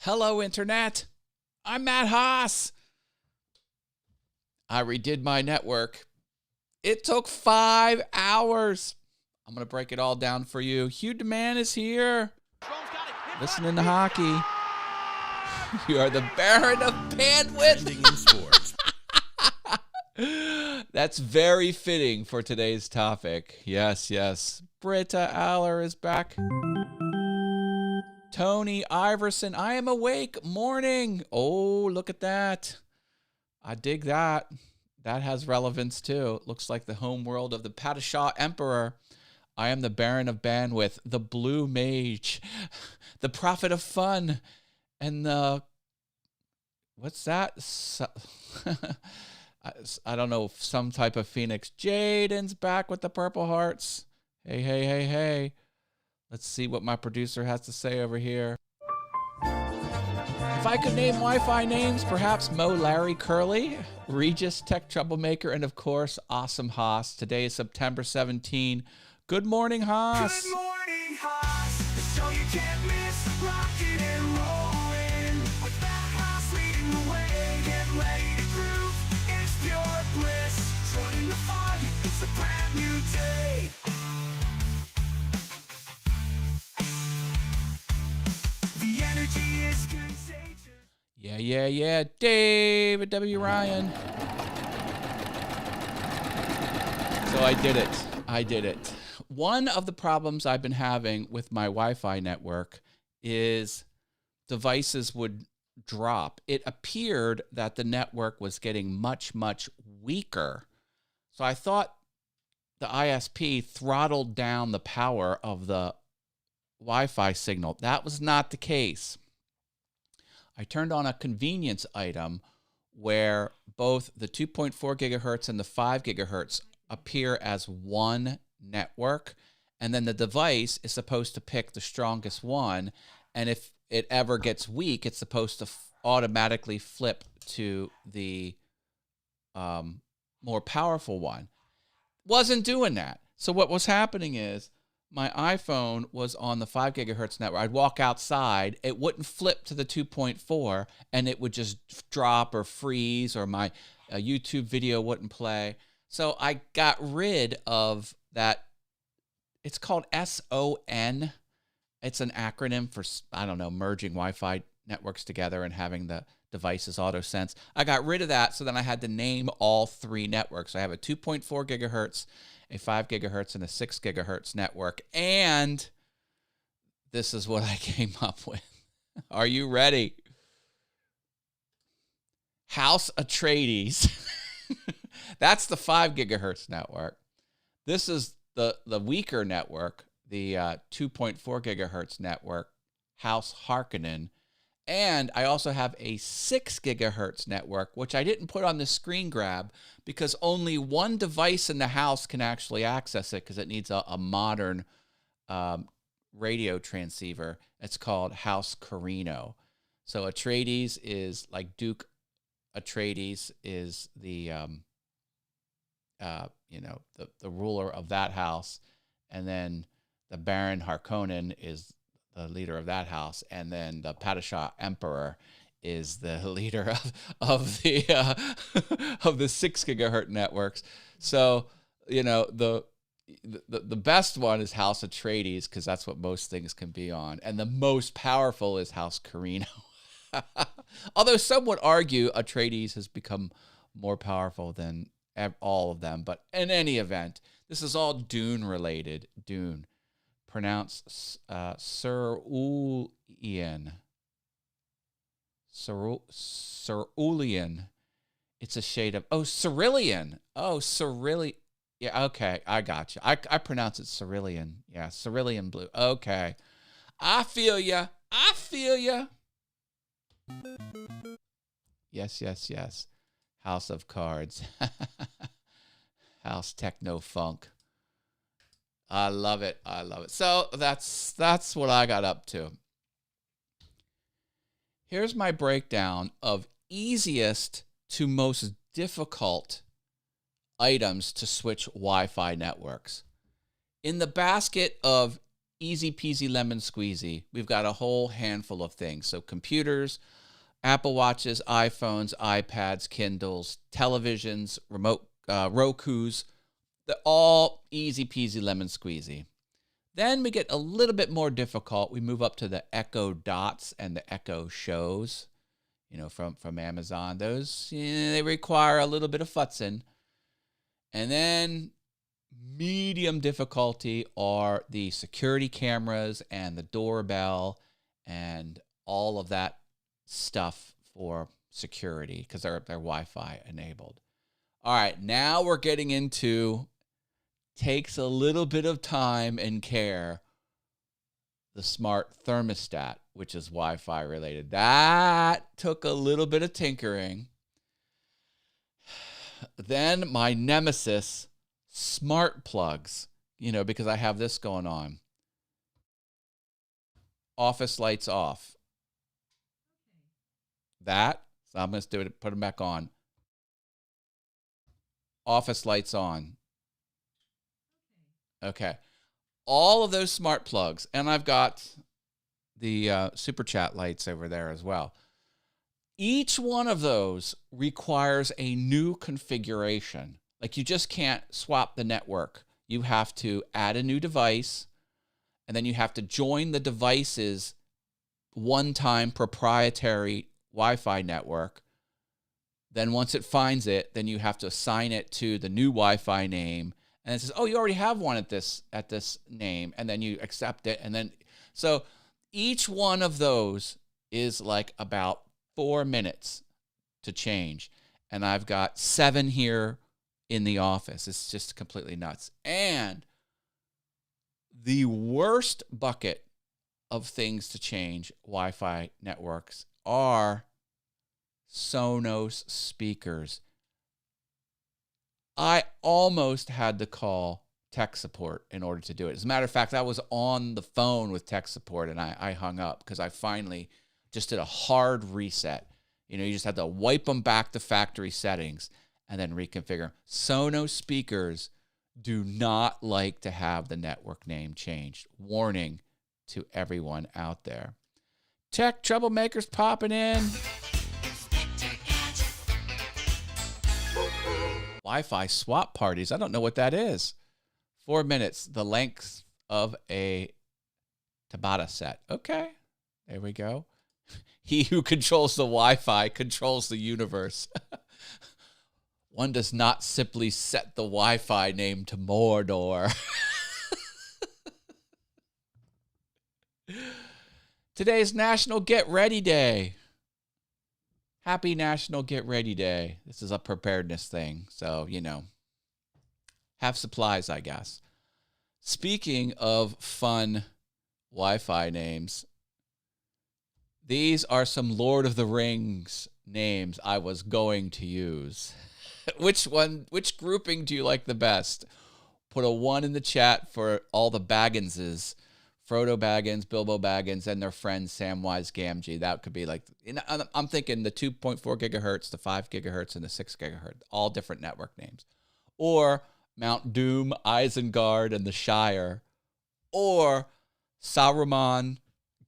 Hello, Internet. I'm Matt Haas. I redid my network. It took 5 hours. I'm going to break it all down for you. Hugh DeMann is here. Listening to hockey. You are the Baron of Bandwidth. In sports. That's very fitting for today's topic. Yes, yes. Britta Aller is back. Tony Iverson, I am awake. Morning. Oh, look at that. I dig that. That has relevance too. It looks like the home world of the Padishah Emperor. I am the Baron of Bandwidth, the Blue Mage, the Prophet of Fun, and the... What's that? I don't know, some type of phoenix. Jaden's back with the Purple Hearts. Hey, hey, hey, hey. Let's see what my producer has to say over here. If I could name Wi-Fi names, perhaps Mo, Larry, Curly, Regis, Tech Troublemaker, and of course, Awesome Haas. Today is September 17. Good morning, Haas. Good morning, Haas. The show you can't miss. Rocking and rolling. With that Haas leading the way. Get ready to groove. It's pure bliss. Joining the fun. It's a brand new day. The energy is contagious. Yeah. David W. Ryan. So I did it. One of the problems I've been having with my Wi-Fi network is devices would drop. It appeared that the network was getting much, much weaker. So I thought the ISP throttled down the power of the Wi-Fi signal. That was not the case. I turned on a convenience item where both the 2.4 gigahertz and the 5 gigahertz appear as one network, and then the device is supposed to pick the strongest one, and if it ever gets weak, it's supposed to automatically flip to the more powerful one. Wasn't doing that. So what was happening is my iPhone was on the 5 gigahertz network. I'd walk outside, it wouldn't flip to the 2.4, and it would just drop or freeze, or my YouTube video wouldn't play. So I got rid of that. It's called SON. It's an acronym for, I don't know, merging Wi-Fi networks together and having the devices auto-sense. I got rid of that, so then I had to name all three networks. I have a 2.4 gigahertz, a 5 gigahertz, and a 6 gigahertz network. And this is what I came up with. Are you ready? House Atreides. That's the 5 gigahertz network. This is the weaker network, the 2.4 gigahertz network, House Harkonnen. And I also have a 6 gigahertz network, which I didn't put on the screen grab because only one device in the house can actually access it because it needs a modern radio transceiver. It's called House Corrino. So Atreides is like Duke Atreides is the the ruler of that house, and then the Baron Harkonnen is the leader of that house, and then the Padishah Emperor is the leader of the of the 6 gigahertz networks. So the best one is House Atreides because that's what most things can be on, and the most powerful is House Corrino. Although some would argue Atreides has become more powerful than all of them. But in any event, this is all Dune related. Dune. Pronounced Cerulean. Cerulean. It's a shade of... Oh, Cerulean. Oh, Cerulean. Yeah, okay. I got you. I pronounce it Cerulean. Yeah, Cerulean blue. Okay. I feel ya. Yes. House of Cards. House Techno Funk. I love it. So that's what I got up to. Here's my breakdown of easiest to most difficult items to switch Wi-Fi networks. In the basket of easy peasy lemon squeezy. We've got a whole handful of things. So computers, Apple Watches, iPhones, iPads, Kindles, televisions, remote Rokus, they're all easy peasy lemon squeezy. Then we get a little bit more difficult. We move up to the Echo Dots and the Echo Shows, from Amazon. Those, they require a little bit of futzing. And then medium difficulty are the security cameras and the doorbell and all of that stuff for security because they're Wi-Fi enabled. All right, now we're getting into takes a little bit of time and care. The smart thermostat, which is Wi-Fi related. That took a little bit of tinkering. Then my nemesis, smart plugs, because I have this going on. Office lights off. So I'm going to do it, put them back on. Office lights on. Okay. All of those smart plugs, and I've got the super chat lights over there as well. Each one of those requires a new configuration. Like you just can't swap the network. You have to add a new device, and then you have to join the device's one-time proprietary Wi-Fi network. Then once it finds it, then you have to assign it to the new Wi-Fi name. And it says, oh, you already have one at this name. And then you accept it. And then, so each one of those is like about 4 minutes to change. And I've got 7 here in the office. It's just completely nuts. And the worst bucket of things to change Wi-Fi networks are Sonos speakers. I almost had to call tech support in order to do it. As a matter of fact, I was on the phone with tech support and I hung up because I finally just did a hard reset. You just had to wipe them back to factory settings and then reconfigure. Sonos speakers do not like to have the network name changed. Warning to everyone out there. Tech troublemakers popping in. Wi-Fi swap parties. I don't know what that is. 4 minutes, the length of a Tabata set. Okay, there we go. He who controls the Wi-Fi controls the universe. One does not simply set the Wi-Fi name to Mordor. Today's National Get Ready Day. Happy National Get Ready Day. This is a preparedness thing. So, have supplies, I guess. Speaking of fun Wi-Fi names, these are some Lord of the Rings names I was going to use. Which grouping do you like the best? Put a 1 in the chat for all the Bagginses. Frodo Baggins, Bilbo Baggins, and their friend Samwise Gamgee. That could be like, I'm thinking the 2.4 gigahertz, the 5 gigahertz, and the 6 gigahertz, all different network names. Or Mount Doom, Isengard, and the Shire. Or Saruman,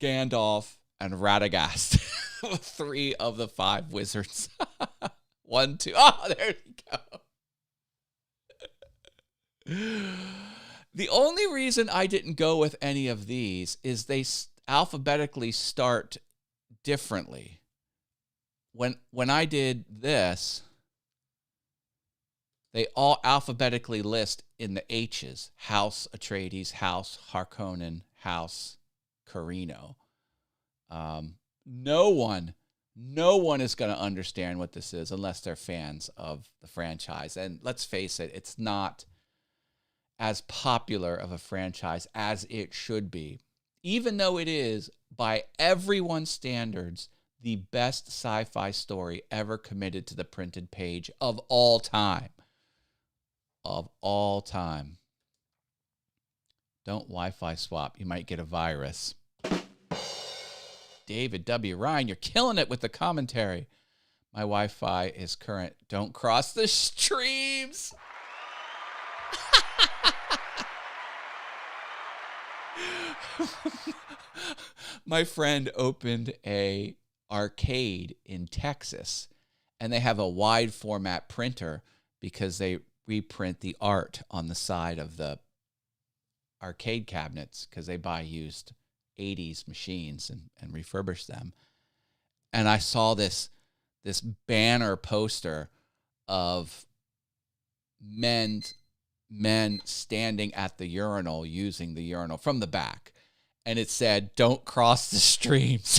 Gandalf, and Radagast. 3 of the 5 wizards. 1, 2. Oh, there you go. The only reason I didn't go with any of these is they alphabetically start differently. When I did this, they all alphabetically list in the H's. House Atreides, House Harkonnen, House Corrino. No one is going to understand what this is unless they're fans of the franchise. And let's face it, it's not as popular of a franchise as it should be, even though it is, by everyone's standards, the best sci-fi story ever committed to the printed page of all time. Of all time. Don't Wi-Fi swap. You might get a virus. David W. Ryan, you're killing it with the commentary. My Wi-Fi is current. Don't cross the streams. My friend opened a arcade in Texas, and they have a wide format printer because they reprint the art on the side of the arcade cabinets because they buy used 80s machines and refurbish them. And I saw this banner poster of men standing at the urinal using the urinal from the back. And it said, "Don't cross the streams."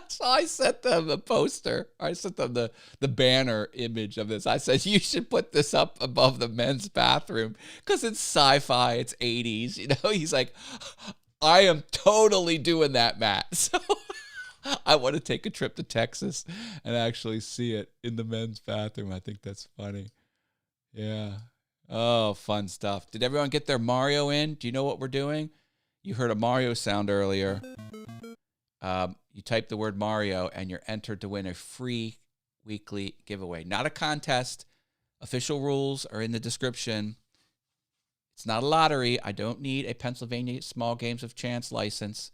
So I sent them the poster. I sent them the banner image of this. I said, "You should put this up above the men's bathroom because it's sci-fi, it's 80s." You know, he's like, "I am totally doing that, Matt." So I want to take a trip to Texas and actually see it in the men's bathroom. I think that's funny. Yeah. Oh, fun stuff. Did everyone get their Mario in? Do you know what we're doing? You heard a Mario sound earlier. You type the word Mario and you're entered to win a free weekly giveaway. Not a contest. Official rules are in the description. It's not a lottery. I don't need a Pennsylvania Small Games of Chance license.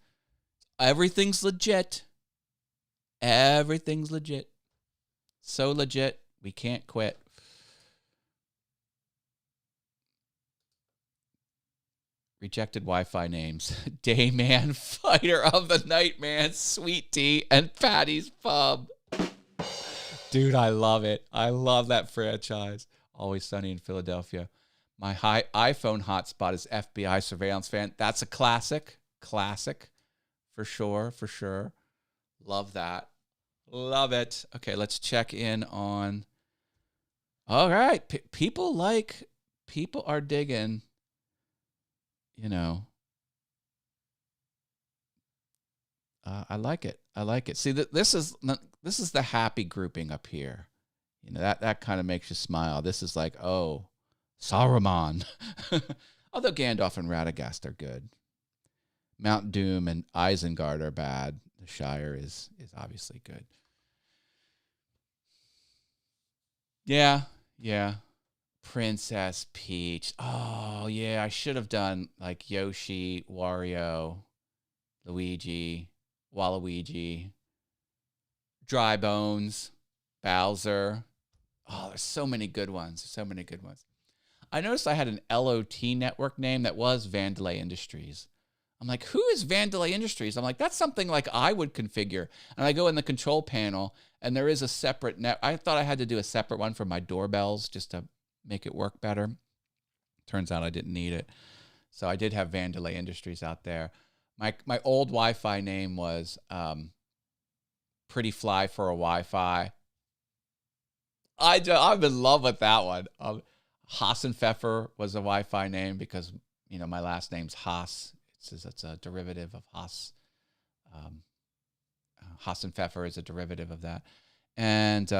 Everything's legit. Everything's legit. So legit, we can't quit. Rejected Wi-Fi names. Dayman, Fighter of the Night Man, Sweet Tea, and Patty's Pub. Dude, I love it. I love that franchise. Always Sunny in Philadelphia. My iPhone hotspot is FBI Surveillance Fan. That's a classic. Classic. For sure. Love that. Love it. Okay, let's check in on... All right. People are digging... You know, I like it. I like it. See, this is the happy grouping up here. You know, that kind of makes you smile. This is like, oh, Saruman. Although Gandalf and Radagast are good. Mount Doom and Isengard are bad. The Shire is obviously good. Yeah. Princess Peach. Oh, yeah, I should have done like Yoshi, Wario, Luigi, Waluigi, Dry Bones, Bowser. Oh, there's so many good ones. I noticed I had an LOT network name that was Vandalay Industries. I'm like, who is Vandalay Industries? I'm like, that's something like I would configure. And I go in the control panel, and there is a separate net. I thought I had to do a separate one for my doorbells just to make it work better. Turns out I didn't need it. So I did have Vandalay Industries out there. My old Wi-Fi name was Pretty Fly for a Wi-Fi. I'm in love with that one. Hassenpfeffer was a Wi-Fi name because, you know, my last name's Haas. It's a derivative of Haas. Hassenpfeffer is a derivative of that. And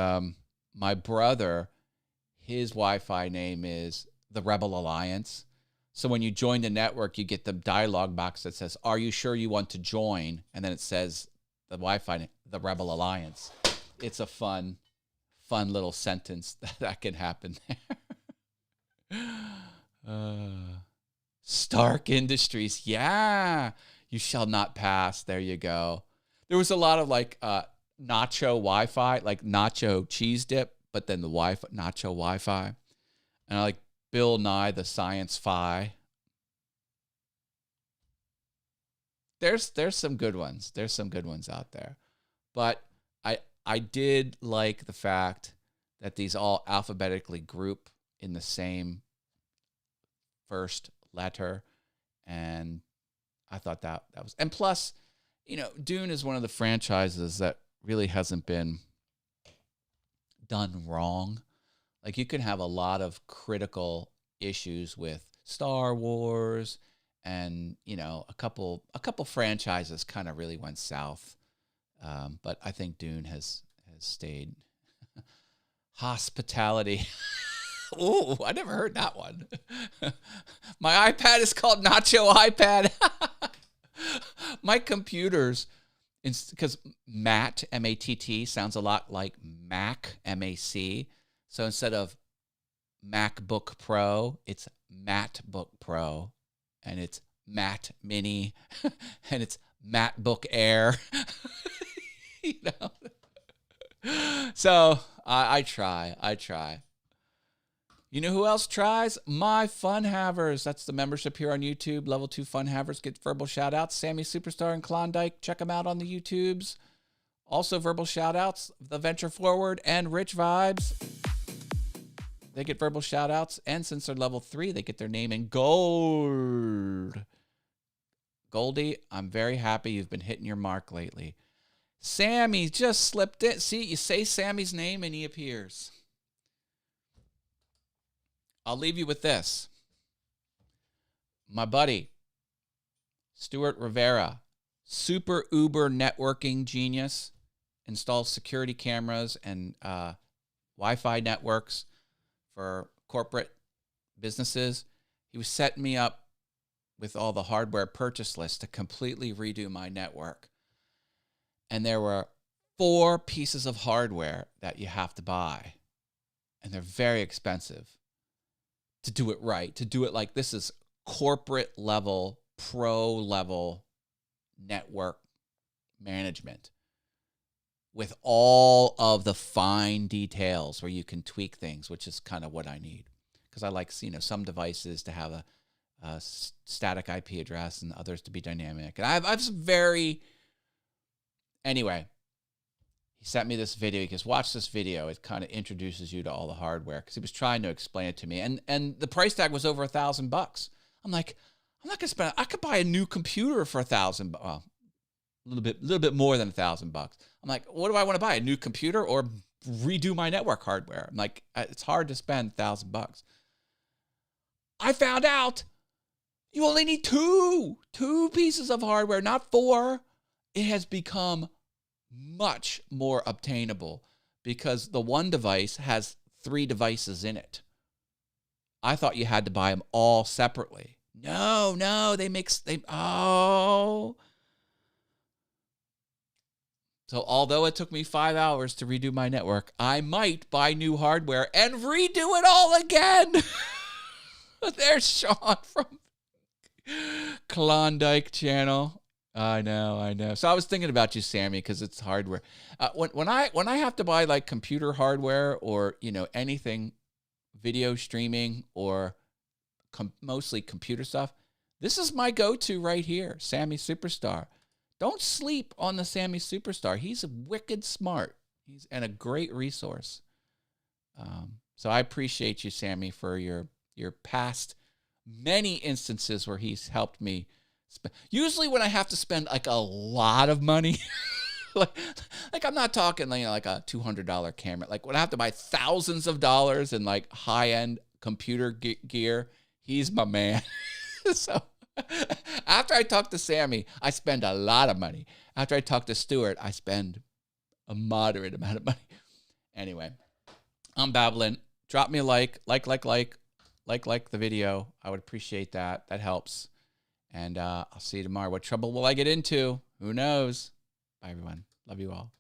my brother... his Wi-Fi name is the Rebel Alliance. So when you join the network, you get the dialog box that says, "Are you sure you want to join?" And then it says the Wi-Fi name, the Rebel Alliance. It's a fun little sentence that can happen there. Stark Industries. Yeah. You shall not pass. There you go. There was a lot of like nacho Wi-Fi, like nacho cheese dip. But then the Wi-Fi, nacho Wi-Fi. And I like Bill Nye, the Science Fi. There's some good ones. There's some good ones out there. But I did like the fact that these all alphabetically group in the same first letter. And I thought that was... And plus, you know, Dune is one of the franchises that really hasn't been... done wrong. Like, you can have a lot of critical issues with Star Wars, and you know, a couple franchises kind of really went south. But I think Dune has stayed. Hospitality. Ooh, I never heard that one. My iPad is called Nacho iPad. My computers, because Matt, M-A-T-T, sounds a lot like Mac, M-A-C. So instead of MacBook Pro, it's MacBook Pro, and it's Mac Mini, and it's MacBook Air. You know? So I try. You know who else tries? My Fun Havers. That's the membership here on YouTube. Level 2 Fun Havers get verbal shout-outs. Sammy Superstar and Klondike. Check them out on the YouTubes. Also verbal shout-outs. The Venture Forward and Rich Vibes. They get verbal shout-outs. And since they're level 3, they get their name in gold. Goldie, I'm very happy you've been hitting your mark lately. Sammy just slipped in. See, you say Sammy's name and he appears. I'll leave you with this. My buddy, Stuart Rivera, super uber networking genius, installs security cameras and Wi-Fi networks for corporate businesses. He was setting me up with all the hardware purchase list to completely redo my network. And there were 4 pieces of hardware that you have to buy. And they're very expensive to do it right, to do it like this is corporate level, pro level network management with all of the fine details where you can tweak things, which is kind of what I need. Because I like, some devices to have a static IP address and others to be dynamic. And I've some very... Anyway, he sent me this video. He goes, watch this video. It kind of introduces you to all the hardware, because he was trying to explain it to me. And the price tag was over $1,000. I'm like, I'm not going to spend... I could buy a new computer for $1,000. Well, a little bit more than $1,000. I'm like, what do I want to buy? A new computer or redo my network hardware? I'm like, it's hard to spend $1,000. I found out you only need two pieces of hardware, not 4. It has become much more obtainable because the one device has 3 devices in it. I thought you had to buy them all separately. No, oh. So although it took me 5 hours to redo my network, I might buy new hardware and redo it all again. There's Sean from Klondike channel. I know. So I was thinking about you, Sammy, because it's hardware. When I have to buy like computer hardware or anything, video streaming or mostly computer stuff, this is my go-to right here, Sammy Superstar. Don't sleep on the Sammy Superstar. He's wicked smart. He's and a great resource. So I appreciate you, Sammy, for your past many instances where he's helped me. Usually when I have to spend like a lot of money, like I'm not talking like a $200 camera. Like when I have to buy thousands of dollars in like high-end computer gear, he's my man. So after I talk to Sammy, I spend a lot of money. After I talk to Stuart, I spend a moderate amount of money. Anyway, I'm babbling. Drop me a like the video. I would appreciate that. That helps. And I'll see you tomorrow. What trouble will I get into? Who knows? Bye, everyone. Love you all.